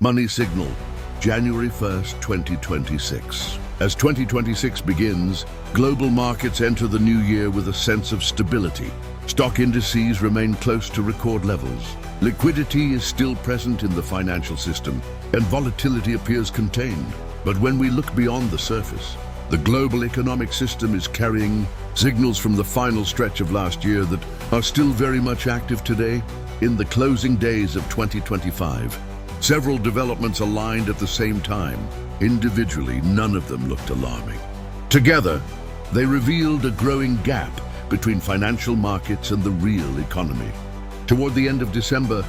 Money signal, January 1st, 2026. As 2026 begins, global markets enter the new year with a sense of stability. Stock indices remain close to record levels. Liquidity is still present in the financial system, and volatility appears contained. But when we look beyond the surface, the global economic system is carrying signals from the final stretch of last year that are still very much active today. In the closing days of 2025, several developments aligned at the same time. Individually, none of them looked alarming. Together, they revealed a growing gap between financial markets and the real economy. Toward the end of December,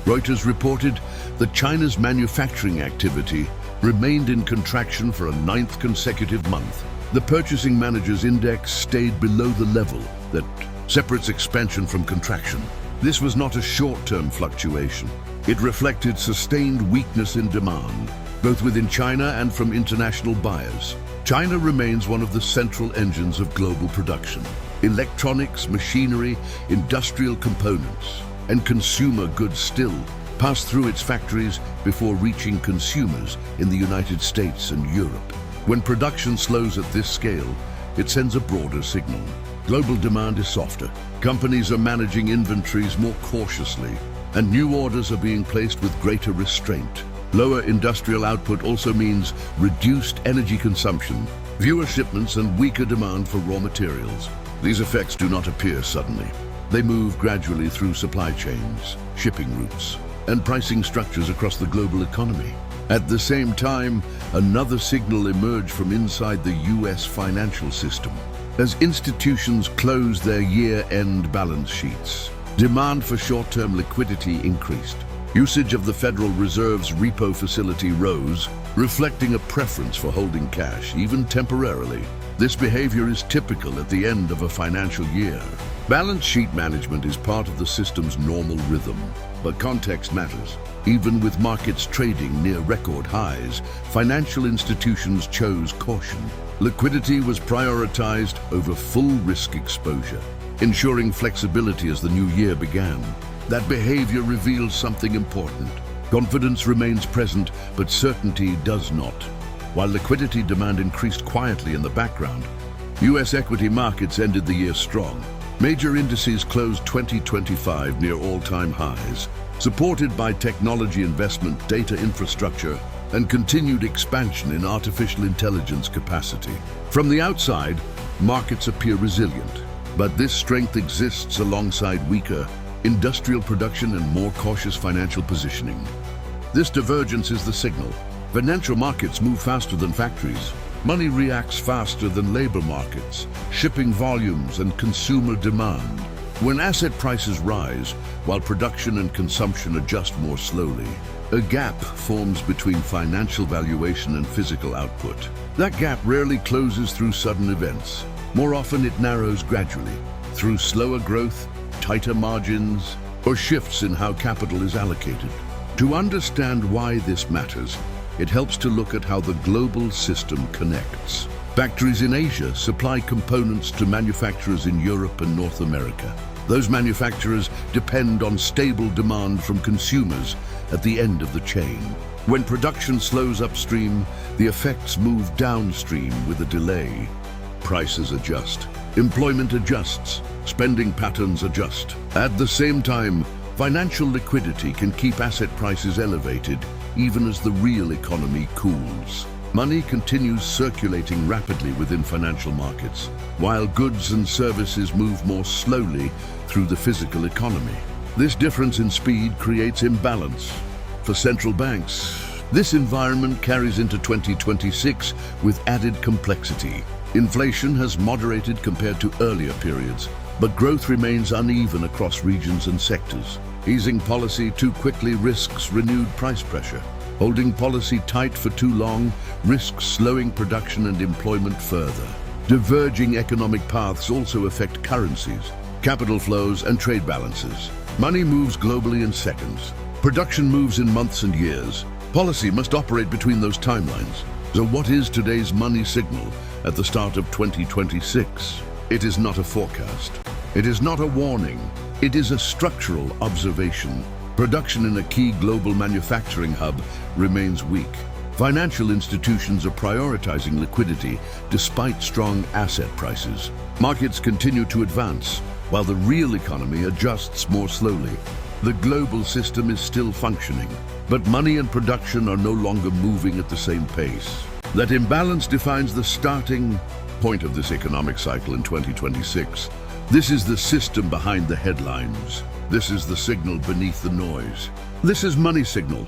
Reuters reported that China's manufacturing activity remained in contraction for a ninth consecutive month. The Purchasing Managers' Index stayed below the level that separates expansion from contraction. This was not a short-term fluctuation. It reflected sustained weakness in demand, both within China and from international buyers. China remains one of the central engines of global production. Electronics, machinery, industrial components, and consumer goods still pass through its factories before reaching consumers in the United States and Europe. When production slows at this scale, it sends a broader signal. Global demand is softer. Companies are managing inventories more cautiously, and new orders are being placed with greater restraint. Lower industrial output also means reduced energy consumption, fewer shipments, and weaker demand for raw materials. These effects do not appear suddenly. They move gradually through supply chains, shipping routes, and pricing structures across the global economy. At the same time, another signal emerged from inside the US financial system. As institutions closed their year-end balance sheets, demand for short-term liquidity increased. Usage of the Federal Reserve's repo facility rose, reflecting a preference for holding cash, even temporarily. This behavior is typical at the end of a financial year. Balance sheet management is part of the system's normal rhythm, but context matters. Even with markets trading near record highs, financial institutions chose caution. Liquidity was prioritized over full risk exposure, ensuring flexibility as the new year began. That behavior reveals something important. Confidence remains present, but certainty does not. While liquidity demand increased quietly in the background, US equity markets ended the year strong. Major indices closed 2025 near all-time highs, supported by technology investment, data infrastructure, and continued expansion in artificial intelligence capacity. From the outside, markets appear resilient, but this strength exists alongside weaker industrial production and more cautious financial positioning. This divergence is the signal. Financial markets move faster than factories. Money reacts faster than labor markets, shipping volumes, and consumer demand. When asset prices rise, while production and consumption adjust more slowly, a gap forms between financial valuation and physical output. That gap rarely closes through sudden events. More often it narrows gradually, through slower growth, tighter margins, or shifts in how capital is allocated. To understand why this matters, it helps to look at how the global system connects. Factories in Asia supply components to manufacturers in Europe and North America. Those manufacturers depend on stable demand from consumers at the end of the chain. When production slows upstream, the effects move downstream with a delay. Prices adjust, employment adjusts, spending patterns adjust. At the same time, financial liquidity can keep asset prices elevated even as the real economy cools. Money continues circulating rapidly within financial markets, while goods and services move more slowly through the physical economy. This difference in speed creates imbalance. For central banks, this environment carries into 2026 with added complexity. Inflation has moderated compared to earlier periods, but growth remains uneven across regions and sectors. Easing policy too quickly risks renewed price pressure. Holding policy tight for too long risks slowing production and employment further. Diverging economic paths also affect currencies, capital flows, and trade balances. Money moves globally in seconds. Production moves in months and years. Policy must operate between those timelines. So what is today's money signal at the start of 2026? It is not a forecast. It is not a warning. It is a structural observation. Production in a key global manufacturing hub remains weak. Financial institutions are prioritizing liquidity despite strong asset prices. Markets continue to advance, while the real economy adjusts more slowly. The global system is still functioning, but money and production are no longer moving at the same pace. That imbalance defines the starting point of this economic cycle in 2026. This is the system behind the headlines. This is the signal beneath the noise. This is Money Signal,